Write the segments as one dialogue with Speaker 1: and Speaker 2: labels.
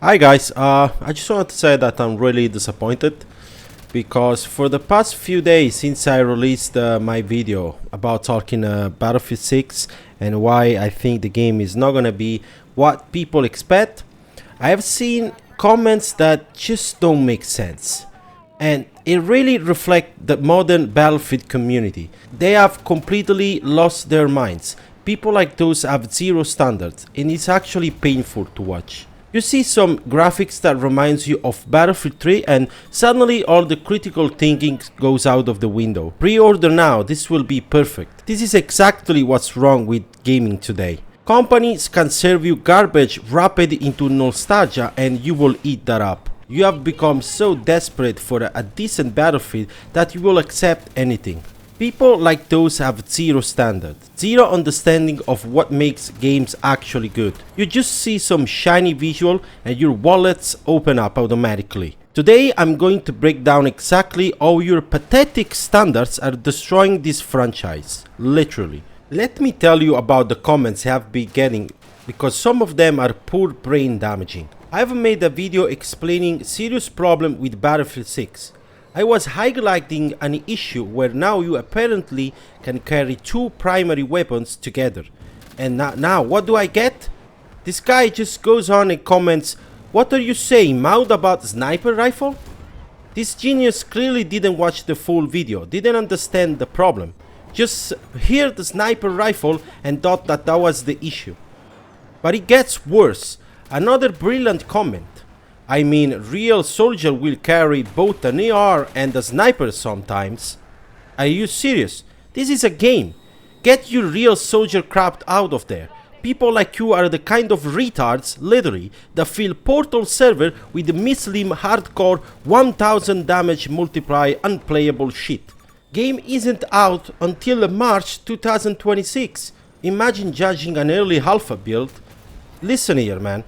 Speaker 1: Hi guys, I just wanted to say that I'm really disappointed because for the past few days since I released my video about talking Battlefield 6 and why I think the game is not gonna be what people expect, I have seen comments that just don't make sense. And it really reflects the modern Battlefield community. They have completely lost their minds. People like those have zero standards and it's actually painful to watch. You see some graphics that reminds you of Battlefield 3 and suddenly all the critical thinking goes out of the window. Pre-order now, this will be perfect. This is exactly what's wrong with gaming today. Companies can serve you garbage wrapped into nostalgia and you will eat that up. You have become so desperate for a decent Battlefield that you will accept anything. People like those have zero standard, zero understanding of what makes games actually good. You just see some shiny visual and your wallets open up automatically. Today I'm going to break down exactly how your pathetic standards are destroying this franchise, literally. Let me tell you about the comments I have been getting because some of them are poor brain damaging. I have made a video explaining serious problem with Battlefield 6. I was highlighting an issue where now you apparently can carry two primary weapons together. And now what do I get? This guy just goes on and comments, "What are you saying, Maud, about sniper rifle?" This genius clearly didn't watch the full video, didn't understand the problem. Just heard the sniper rifle and thought that was the issue. But it gets worse. Another brilliant comment. I mean, real soldier will carry both an AR and a sniper sometimes. Are you serious? This is a game. Get your real soldier crap out of there. People like you are the kind of retards, literally, that fill Portal server with the Muslim hardcore 1000 damage multiply unplayable shit. Game isn't out until March 2026. Imagine judging an early alpha build. Listen here, man.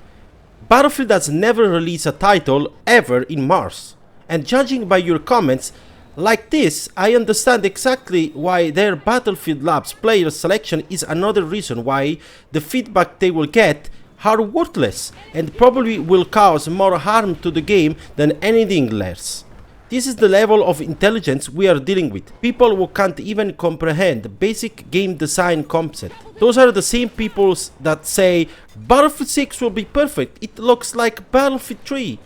Speaker 1: Battlefield has never released a title ever in Mars, and judging by your comments like this, I understand exactly why their Battlefield Labs player selection is another reason why the feedback they will get are worthless and probably will cause more harm to the game than anything less. This is the level of intelligence we are dealing with. People who can't even comprehend basic game design concept. Those are the same people that say Battlefield 6 will be perfect, it looks like Battlefield 3.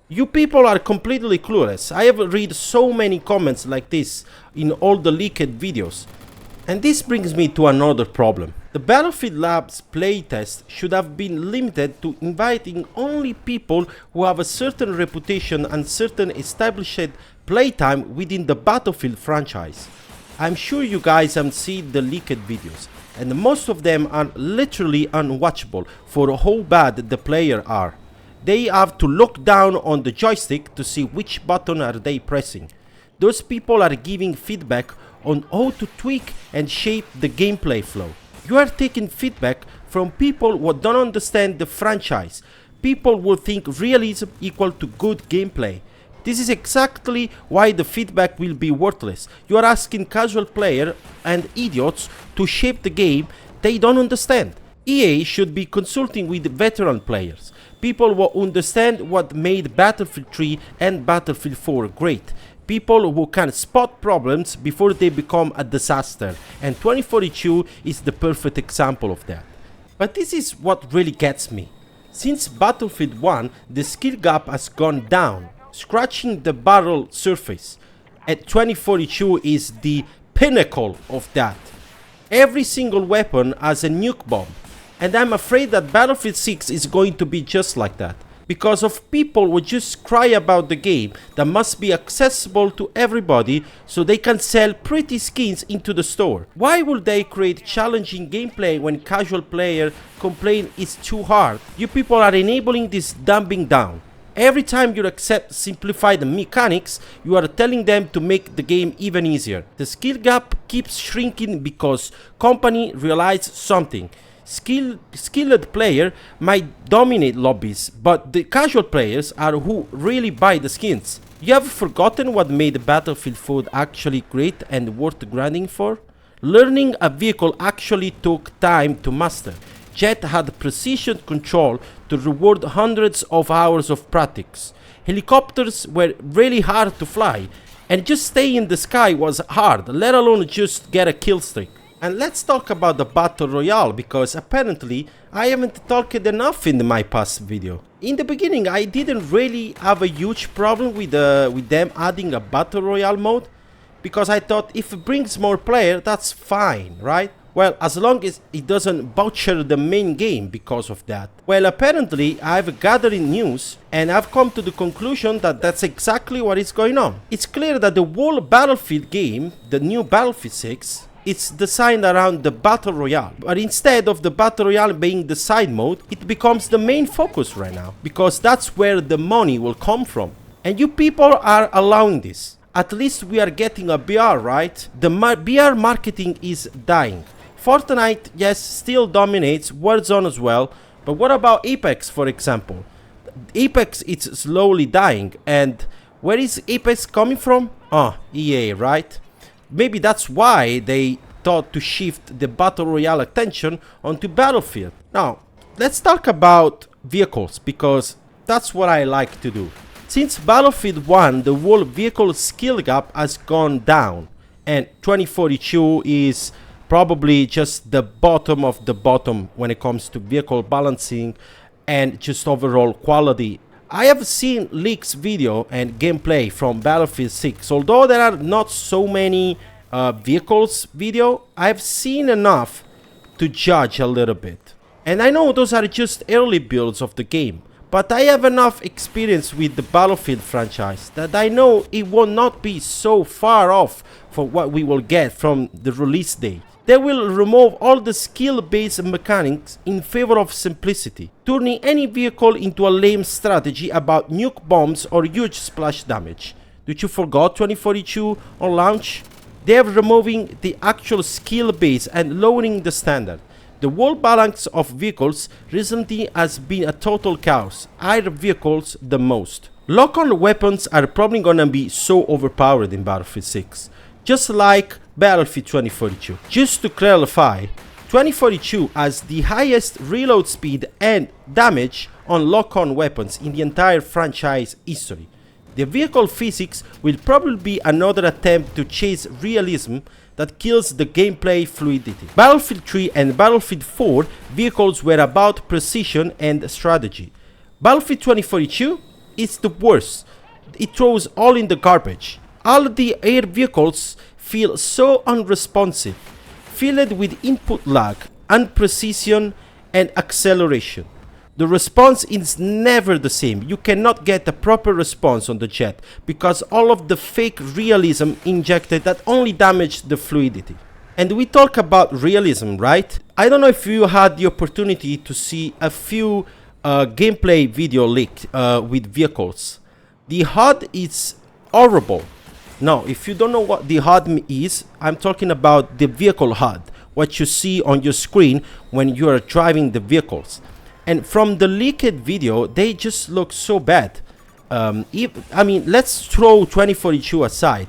Speaker 1: You people are completely clueless. I have read so many comments like this in all the leaked videos. And this brings me to another problem. The Battlefield Labs playtest should have been limited to inviting only people who have a certain reputation and certain established playtime within the Battlefield franchise. I'm sure you guys have seen the leaked videos, and most of them are literally unwatchable for how bad the players are. They have to look down on the joystick to see which button are they pressing. Those people are giving feedback on how to tweak and shape the gameplay flow. You are taking feedback from people who don't understand the franchise. People will think realism equal to good gameplay. This is exactly why the feedback will be worthless. You are asking casual players and idiots to shape the game they don't understand. EA should be consulting with veteran players, people who understand what made Battlefield 3 and Battlefield 4 great. People who can spot problems before they become a disaster, and 2042 is the perfect example of that. But this is what really gets me. Since Battlefield 1, the skill gap has gone down, scratching the barrel surface, and 2042 is the pinnacle of that. Every single weapon has a nuke bomb, and I'm afraid that Battlefield 6 is going to be just like that. Because of people who just cry about the game that must be accessible to everybody so they can sell pretty skins into the store. Why would they create challenging gameplay when casual players complain it's too hard? You people are enabling this dumbing down. Every time you accept simplified mechanics, you are telling them to make the game even easier. The skill gap keeps shrinking because company realize something. Skilled player might dominate lobbies, but the casual players are who really buy the skins. You have forgotten what made Battlefield 4 actually great and worth grinding for? Learning a vehicle actually took time to master. Jet had precision control to reward hundreds of hours of practice. Helicopters were really hard to fly, and just staying in the sky was hard, let alone just get a kill streak. And let's talk about the Battle Royale, because apparently I haven't talked enough in my past video. In the beginning I didn't really have a huge problem with them adding a Battle Royale mode, because I thought if it brings more players, that's fine, right? Well, as long as it doesn't butcher the main game because of that. Well, apparently I've gathered news and I've come to the conclusion that that's exactly what is going on. It's clear that the whole Battlefield game, the new Battlefield 6, it's designed around the Battle Royale. But instead of the Battle Royale being the side mode, it becomes the main focus right now, because that's where the money will come from. And you people are allowing this. At least we are getting a BR, right? The BR marketing is dying. Fortnite, yes, still dominates, Warzone as well, but what about Apex, for example? Apex is slowly dying, and where is Apex coming from? EA, right? Maybe that's why they thought to shift the Battle Royale attention onto Battlefield. Now, let's talk about vehicles, because that's what I like to do. Since Battlefield 1, the whole vehicle skill gap has gone down, and 2042 is probably just the bottom of the bottom when it comes to vehicle balancing and just overall quality. I have seen leaks video and gameplay from Battlefield 6. Although there are not so many vehicles video, I've seen enough to judge a little bit. And I know those are just early builds of the game, but I have enough experience with the Battlefield franchise that I know it will not be so far off from what we will get from the release date. They will remove all the skill-based mechanics in favor of simplicity, turning any vehicle into a lame strategy about nuke bombs or huge splash damage. Did you forget 2042 on launch? They are removing the actual skill base and lowering the standard. The whole balance of vehicles recently has been a total chaos, higher vehicles the most. Lock-on weapons are probably gonna be so overpowered in Battlefield 6, just like Battlefield 2042. Just to clarify, 2042 has the highest reload speed and damage on lock-on weapons in the entire franchise history. The vehicle physics will probably be another attempt to chase realism that kills the gameplay fluidity. Battlefield 3 and Battlefield 4 vehicles were about precision and strategy. Battlefield 2042 is the worst. It throws all in the garbage. All the air vehicles feel so unresponsive, filled with input lag, unprecision, and acceleration. The response is never the same. You cannot get a proper response on the jet because all of the fake realism injected that only damage the fluidity. And we talk about realism, right? I don't know if you had the opportunity to see a few gameplay video leaked with vehicles. The HUD is horrible. Now, if you don't know what the HUD is, I'm talking about the vehicle HUD, what you see on your screen when you are driving the vehicles. And from the leaked video, they just look so bad. I mean, let's throw 2042 aside.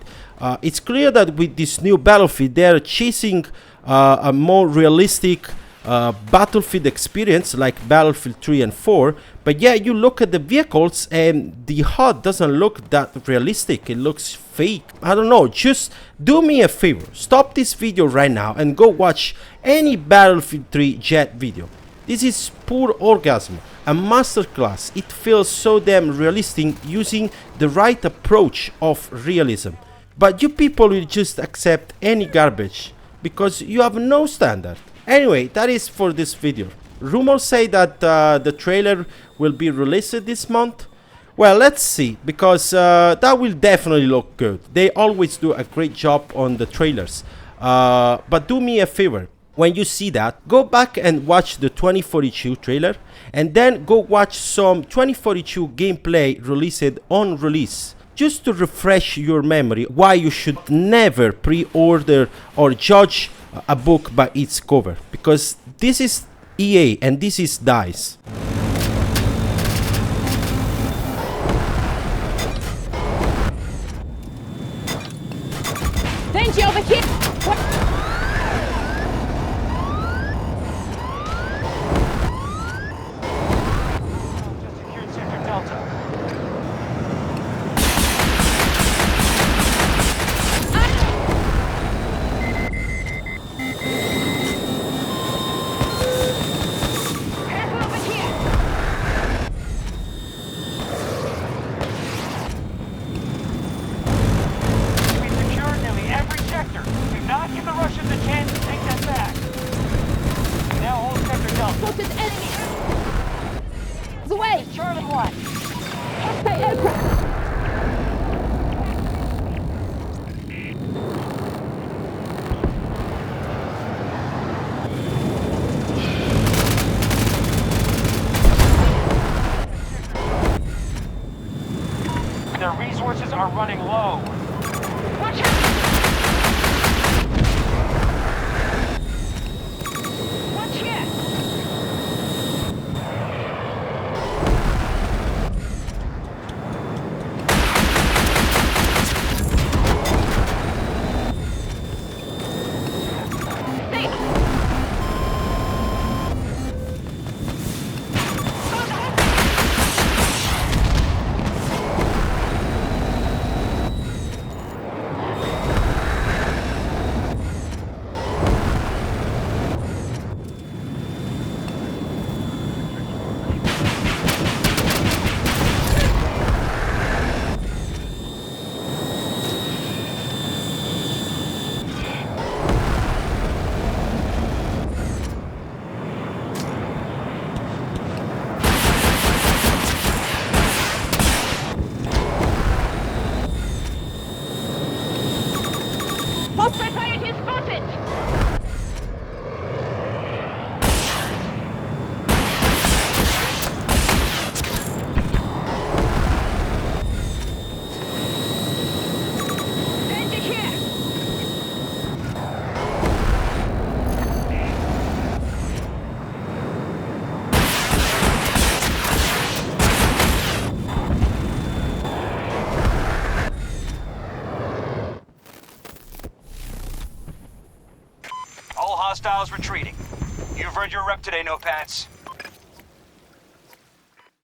Speaker 1: It's clear that with this new Battlefield, they're chasing a more realistic Battlefield experience like Battlefield 3 and 4. But yeah, you look at the vehicles and the HUD doesn't look that realistic. It looks fake. I don't know. Just do me a favor. Stop this video right now and go watch any Battlefield 3 jet video. This is pure orgasm, a masterclass. It feels so damn realistic using the right approach of realism. But you people will just accept any garbage because you have no standard. Anyway, that is for this video. Rumors say that the trailer will be released this month. Well, let's see, because that will definitely look good. They always do a great job on the trailers. But do me a favor. When you see that, go back and watch the 2042 trailer, and then go watch some 2042 gameplay released on release, just to refresh your memory why you should never pre-order or judge a book by its cover, because this is EA and this is DICE.
Speaker 2: Thank you, over here. Our resources are running low.
Speaker 3: Watch out! Watch here! Hostile pilot spotted! Danger here!
Speaker 2: All hostiles retreating. You've earned your rep today, No Pants.